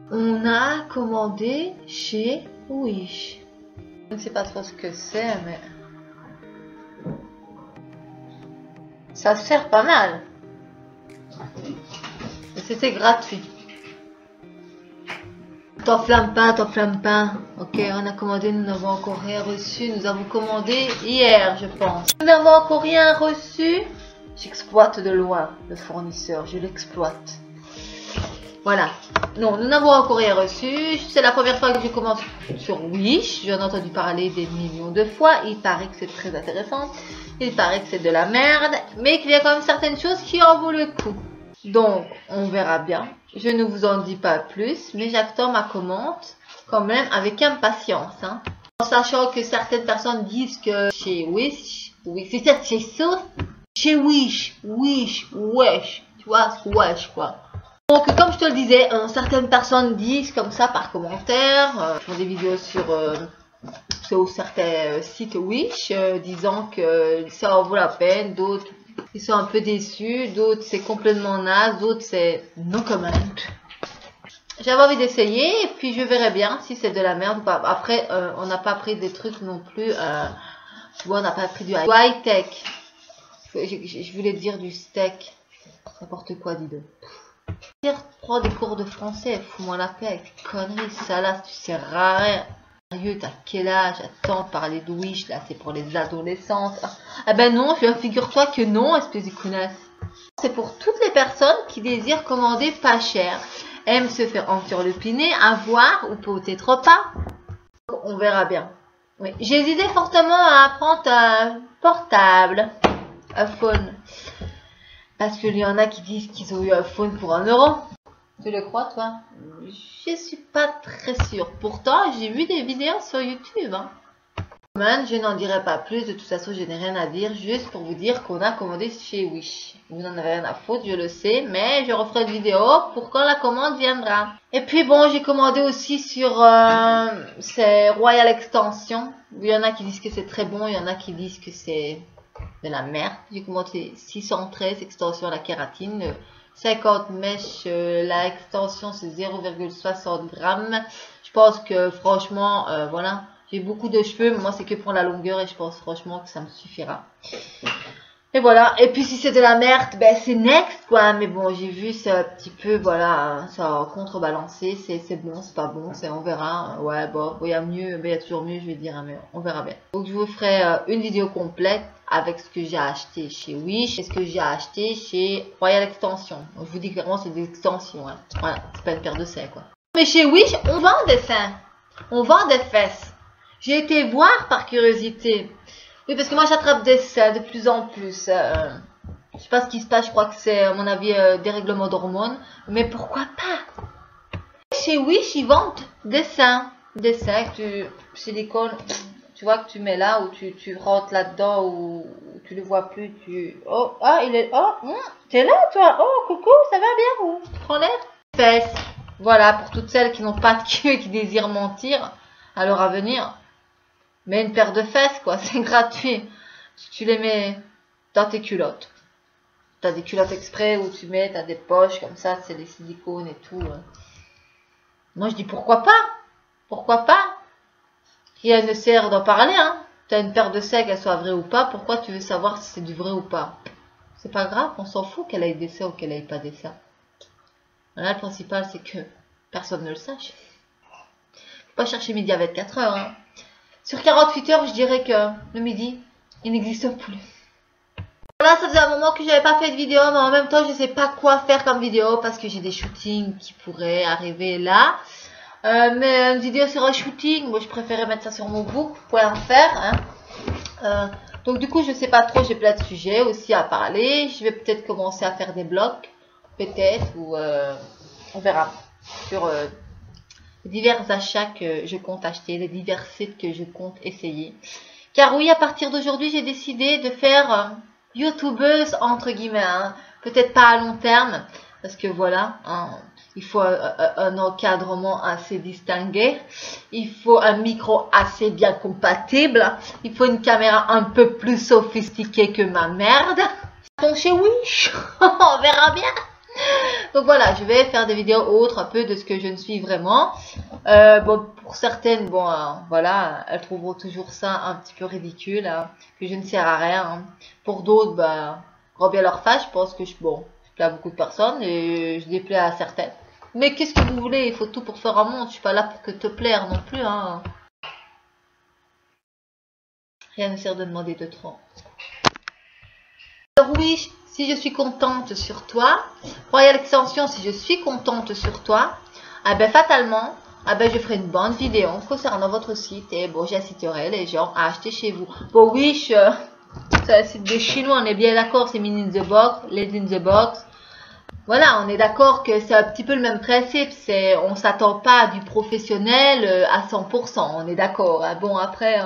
On a commandé chez Wish. Je ne sais pas trop ce que c'est, mais ça sert pas mal. C'était gratuit. T'enflamme pas, t'enflamme pas. Ok, on a commandé, nous n'avons encore rien reçu. Nous avons commandé hier, je pense. Nous n'avons encore rien reçu. J'exploite de loin le fournisseur, je l'exploite. Voilà. Non, nous n'avons encore rien reçu. C'est la première fois que je commence sur Wish. J'en ai entendu parler des millions de fois. Il paraît que c'est très intéressant. Il paraît que c'est de la merde. Mais qu'il y a quand même certaines choses qui en vaut le coup. Donc, on verra bien. Je ne vous en dis pas plus. Mais j'attends ma commande quand même avec impatience. Hein. En sachant que certaines personnes disent que chez Wish, oui, c'est ça, chez Wish, wesh. Tu vois, wesh quoi. Donc, comme je te le disais, certaines personnes disent comme ça par commentaire, font des vidéos sur certains sites Wish, disant que ça en vaut la peine, d'autres ils sont un peu déçus, d'autres c'est complètement naze, d'autres c'est no comment. J'avais envie d'essayer et puis je verrai bien si c'est de la merde ou pas. Après, on n'a pas pris des trucs non plus, tu vois, on n'a pas pris du high-tech. Je voulais dire du steak, n'importe quoi, dis-le. Prends des cours de français, fous-moi la paix avec tes conneries, ça là, tu sais rien. Sérieux, t'as quel âge? Attends, parler de Wish, là, c'est pour les adolescentes. Ah ben non, figure-toi que non, espèce de connasse. C'est pour toutes les personnes qui désirent commander pas cher, aiment se faire enturlupiner, avoir ou peut-être pas. On verra bien. Oui. J'ai hésité fortement à prendre un portable, un phone. Parce qu'il y en a qui disent qu'ils ont eu un phone pour 1 €. Tu le crois, toi? Je suis pas très sûre. Pourtant, j'ai vu des vidéos sur YouTube. Hein. Je n'en dirai pas plus. De toute façon, je n'ai rien à dire. Juste pour vous dire qu'on a commandé chez Wish. Vous n'en avez rien à foutre, je le sais. Mais je referai une vidéo pour quand la commande viendra. Et puis, bon, j'ai commandé aussi sur c'est Royal Extension. Il y en a qui disent que c'est très bon. Il y en a qui disent que c'est de la merde. J'ai commandé 613 extensions à la kératine. 50 mèches, la extension c'est 0,60 grammes. Je pense que franchement, voilà, j'ai beaucoup de cheveux, mais moi c'est que pour la longueur et je pense franchement que ça me suffira. Et voilà, et puis si c'est de la merde, ben c'est next quoi, mais bon j'ai vu c'est un petit peu, voilà, ça a contrebalancé, c'est bon, c'est pas bon, on verra, ouais bon, il y a mieux, il y a toujours mieux je vais dire, mais on verra bien. Donc je vous ferai une vidéo complète avec ce que j'ai acheté chez Wish et ce que j'ai acheté chez Royal Extension. Donc, je vous dis clairement c'est des extensions, hein. Voilà, c'est pas une paire de seins quoi. Mais chez Wish, on vend des seins, on vend des fesses. J'ai été voir par curiosité. Oui, parce que moi j'attrape des seins de plus en plus. Je sais pas ce qui se passe, je crois que c'est à mon avis dérèglement d'hormones. Mais pourquoi pas? Chez Wish, ils vendent des seins. Des seins que tu silicone, tu vois, que tu mets là, ou tu rentres là-dedans, ou tu le vois plus. Oh, ah, il est. Oh, t'es là toi? Oh, coucou, ça va bien vous? Tu prends l'air? Fesses. Voilà, pour toutes celles qui n'ont pas de queue et qui désirent mentir à leur avenir. Mais une paire de fesses, quoi, c'est gratuit. Tu les mets dans tes culottes. T'as des culottes exprès où tu mets, t'as des poches comme ça, c'est des silicones et tout. Moi, je dis pourquoi pas? Pourquoi pas? Rien ne sert d'en parler, hein. T'as une paire de seins, qu'elle soit vraie ou pas, pourquoi tu veux savoir si c'est du vrai ou pas? C'est pas grave, on s'en fout qu'elle ait des seins ou qu'elle ait pas des seins. Là, le principal, c'est que personne ne le sache. Faut pas chercher midi à 24 heures, hein. Sur 48 heures, je dirais que le midi, il n'existe plus. Voilà, ça faisait un moment que j'avais pas fait de vidéo, mais en même temps, je sais pas quoi faire comme vidéo parce que j'ai des shootings qui pourraient arriver là. Mais une vidéo sur un shooting, moi je préférais mettre ça sur mon book pour en faire. Hein. Donc du coup, je sais pas trop, j'ai plein de sujets aussi à parler. Je vais peut-être commencer à faire des blogs, peut-être, ou on verra sur divers achats que je compte acheter, les divers sites que je compte essayer. Car oui, à partir d'aujourd'hui, j'ai décidé de faire youtubeuse entre guillemets. Hein. Peut-être pas à long terme, parce que voilà, hein, il faut un encadrement assez distingué. Il faut un micro assez bien compatible. Il faut une caméra un peu plus sophistiquée que ma merde. Donc chez Wish, on verra bien. Donc voilà, je vais faire des vidéos autres un peu de ce que je ne suis vraiment. Bon, pour certaines, bon, voilà, elles trouveront toujours ça un petit peu ridicule, hein, que je ne sers à rien. Hein. Pour d'autres, bah, grand bien leur face, je pense que bon, je plais à beaucoup de personnes et je déplais à certaines. Mais qu'est-ce que vous voulez? Il faut tout pour faire un monde. Je suis pas là pour que te plaire non plus, hein. Rien ne sert de demander de trop. Alors oui, si je suis contente sur toi, Royal Extension, si je suis contente sur toi, ah ben fatalement, ah ben je ferai une bonne vidéo concernant votre site et bon, j'inciterai les gens à acheter chez vous. Bon oui, c'est un site de chinois, on est bien d'accord, c'est Mini in the Box, Les in the Box. Voilà, on est d'accord que c'est un petit peu le même principe, on s'attend pas à du professionnel à 100%, on est d'accord. Hein. Bon après...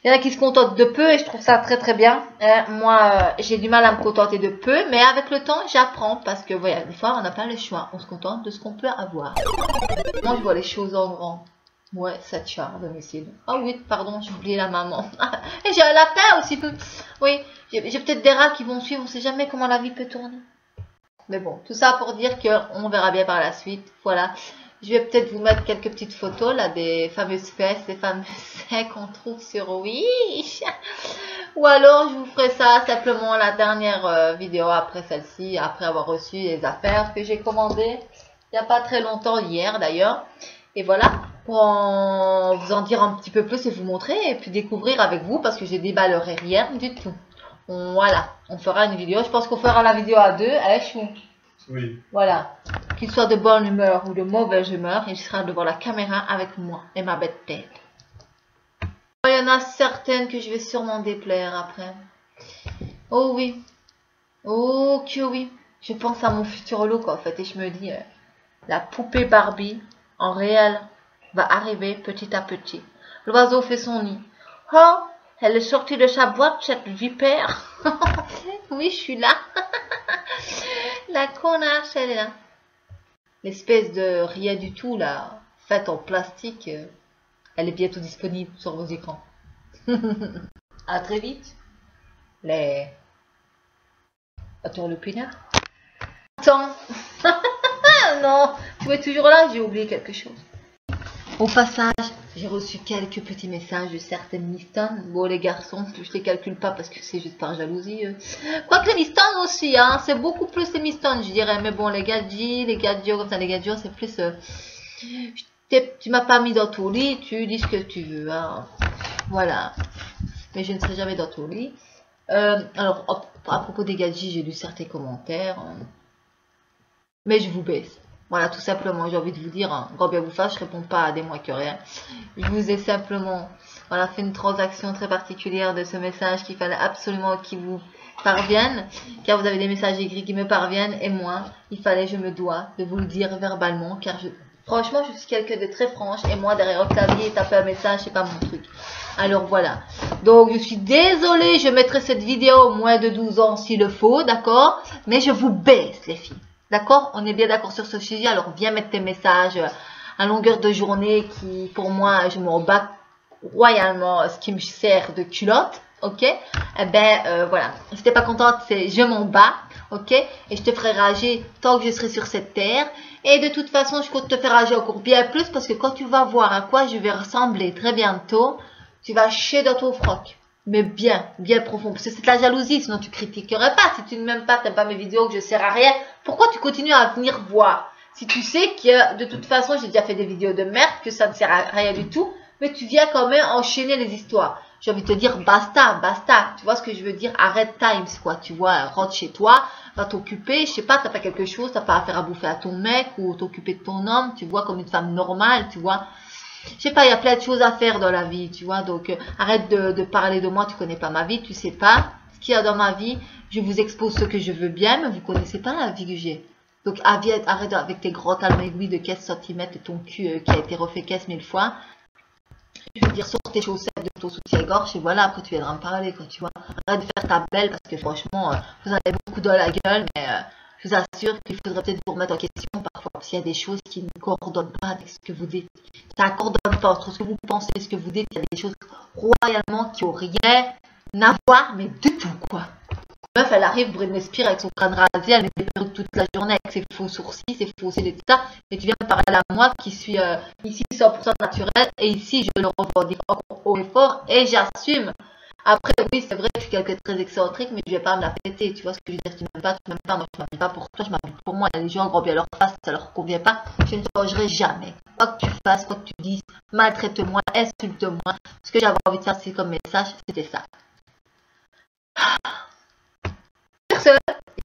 il y en a qui se contentent de peu et je trouve ça très très bien. Moi, j'ai du mal à me contenter de peu, mais avec le temps, j'apprends parce que voilà, des fois, on n'a pas le choix. On se contente de ce qu'on peut avoir. Moi, je vois les choses en grand. Ouais, ça tient à domicile. Oh oui, pardon, j'ai oublié la maman. Et j'ai un lapin aussi. Oui, j'ai peut-être des rats qui vont suivre. On sait jamais comment la vie peut tourner. Mais bon, tout ça pour dire qu'on verra bien par la suite. Voilà. Je vais peut-être vous mettre quelques petites photos là des fameuses fesses, des fameux seins qu'on trouve sur Wish. Ou alors je vous ferai ça simplement la dernière vidéo après celle-ci, après avoir reçu les affaires que j'ai commandées il n'y a pas très longtemps, hier d'ailleurs. Et voilà, pour vous en dire un petit peu plus et vous montrer et puis découvrir avec vous parce que je déballerai rien du tout. Voilà, on fera une vidéo, je pense qu'on fera la vidéo à deux, hein, chou. Oui. Voilà. Qu'il soit de bonne humeur ou de mauvaise humeur, il sera devant la caméra avec moi et ma bête tête. Il y en a certaines que je vais sûrement déplaire après. Oh oui. Oh que oui. Je pense à mon futur look en fait et je me dis, la poupée Barbie en réel va arriver petit à petit. L'oiseau fait son nid. Oh, elle est sortie de sa boîte cette vipère. Oui, je suis là. La connasse, elle est là. L'espèce de rien du tout, là, faite en plastique, elle est bientôt disponible sur vos écrans. À très vite. Les... Attends, le pinard. Attends. Non, tu es toujours là, j'ai oublié quelque chose. Au passage, j'ai reçu quelques petits messages de certaines Miston. Bon, les garçons, je les calcule pas parce que c'est juste par jalousie. Quoique les Miston aussi, hein, c'est beaucoup plus les Miston, je dirais. Mais bon, les gadgets, comme ça, les gadgets, c'est plus... tu m'as pas mis dans ton lit, tu dis ce que tu veux. Hein. Voilà. Mais je ne serai jamais dans ton lit. Alors, à propos des gadgets, j'ai lu certains commentaires. Mais je vous baisse. Voilà, tout simplement, j'ai envie de vous dire, hein, grand bien vous fasse, je réponds pas à des moins que rien. Je vous ai simplement, voilà, fait une transaction très particulière de ce message qu'il fallait absolument qu'il vous parvienne, car vous avez des messages écrits qui me parviennent, et moi, je me dois de vous le dire verbalement, car franchement, je suis quelqu'un de très franche, et moi, derrière le clavier, taper un message, c'est pas mon truc. Alors voilà. Donc, je suis désolée, je mettrai cette vidéo moins de 12 ans s'il le faut, d'accord? Mais je vous baisse, les filles. D'accord? On est bien d'accord sur ce sujet. Alors, viens mettre tes messages à longueur de journée qui, pour moi, je m'en bats royalement ce qui me sert de culotte. Ok? Eh ben, voilà. Si t'es pas contente, c'est je m'en bats. Ok? Et je te ferai rager tant que je serai sur cette terre. Et de toute façon, je compte te faire rager encore bien plus parce que quand tu vas voir à quoi je vais ressembler très bientôt, tu vas chier dans ton froc. Mais bien profond. Parce que c'est de la jalousie, sinon tu critiquerais pas. Si tu ne m'aimes pas, t'aimes pas mes vidéos, que je sers à rien, pourquoi tu continues à venir voir? Si tu sais que de toute façon, j'ai déjà fait des vidéos de merde, que ça ne sert à rien du tout, mais tu viens quand même enchaîner les histoires. J'ai envie de te dire, basta. Tu vois ce que je veux dire? Arrête times, quoi. Tu vois, rentre chez toi, va t'occuper. Je sais pas, t'as pas quelque chose, t'as pas affaire à bouffer à ton mec ou t'occuper de ton homme, tu vois, comme une femme normale, tu vois. Je sais pas, il y a plein de choses à faire dans la vie, tu vois, donc arrête de parler de moi, tu connais pas ma vie, tu sais pas ce qu'il y a dans ma vie, je vous expose ce que je veux bien, mais vous connaissez pas la vie que j'ai. Donc arrête avec tes gros talons aiguilles de 15 cm et ton cul qui a été refait 15 000 fois. Je veux dire, sors tes chaussettes de ton soutien-gorge et voilà, après tu viendras me parler, quoi, tu vois. Arrête de faire ta belle parce que franchement, vous en avez beaucoup dans la gueule, mais... je vous assure qu'il faudrait peut-être vous remettre en question parfois, parce qu'il y a des choses qui ne coordonnent pas avec ce que vous dites. Ça ne coordonne pas entre ce que vous pensez et ce que vous dites. Il y a des choses royalement qui n'ont rien à voir, mais du tout, quoi. meuf, elle arrive, Britney Spears, avec son crâne rasé, elle met des perruques toute la journée avec ses faux sourcils, ses faux cils et tout ça. Et tu viens me parler à moi qui suis ici 100% naturelle. Et ici, je le revendique encore haut et fort et j'assume. Après, oui, c'est vrai que je suis quelqu'un de très excentrique, mais je vais pas me la péter. Tu vois ce que je veux dire? Tu m'aimes pas, tu m'aimes pas. Moi, je m'habille pas pour toi, je m'habille pour moi. Les gens gros bien leur face, ça leur convient pas. Je ne changerai jamais. Quoi que tu fasses, quoi que tu dises, maltraite-moi, insulte-moi. Ce que j'avais envie de faire, c'est comme message, c'était ça. Sur ce,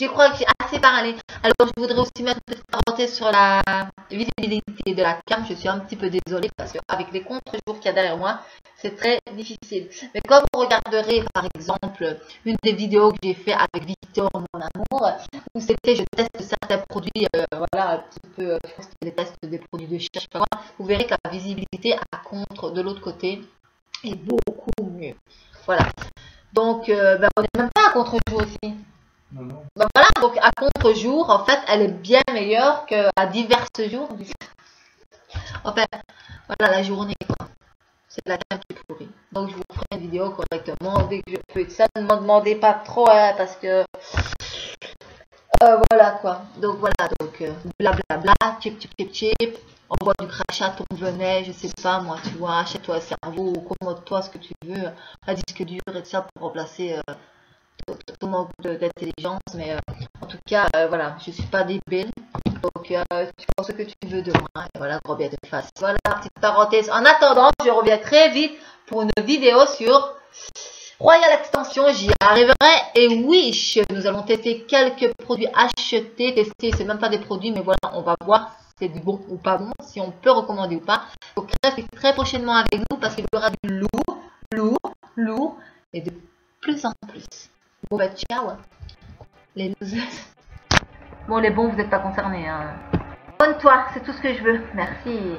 je crois que j'ai assez parlé. Alors, je voudrais aussi mettre une petite parenthèse sur la visibilité de la cam. Je suis un petit peu désolée parce qu'avec les contre-jours qu'il y a derrière moi, c'est très difficile. Mais quand vous regarderez, par exemple, une des vidéos que j'ai fait avec Victor, mon amour, où c'était je teste certains produits, voilà, un petit peu, je pense que c'était des tests des produits de cherche, vous verrez que la visibilité à contre de l'autre côté est beaucoup mieux. Voilà. Donc, ben, on n'est même pas à contre-jour aussi. Non. Ben voilà, donc à contre-jour, en fait, elle est bien meilleure qu'à divers jours. Enfin, voilà la journée, quoi. C'est la cam qui est pourrie. Donc, je vous ferai une vidéo correctement dès que je peux. Ça, ne m'en demandez pas trop, hein, parce que... voilà, quoi. Donc, voilà, donc, blablabla, chip, chip, chip, chip. Envoie du crachat, ton venet, je sais pas, moi, tu vois, achète-toi un cerveau, commode-toi ce que tu veux, un disque dur et tout ça pour remplacer... ton manque d'intelligence, mais en tout cas, voilà, je suis pas débile, donc tu penses ce que tu veux de moi, et voilà, gros bien de face. Voilà, petite parenthèse. En attendant, je reviens très vite pour une vidéo sur Royal Extension, j'y arriverai, et oui, nous allons tester quelques produits achetés, tester, c'est même pas des produits, mais voilà, on va voir si c'est du bon ou pas bon, si on peut recommander ou pas. Donc restez très prochainement avec nous, parce qu'il y aura du lourd, et de plus en plus. Bon bah ciao les losers. Bon les bons vous n'êtes pas concernés hein. Bonne toi, c'est tout ce que je veux. Merci.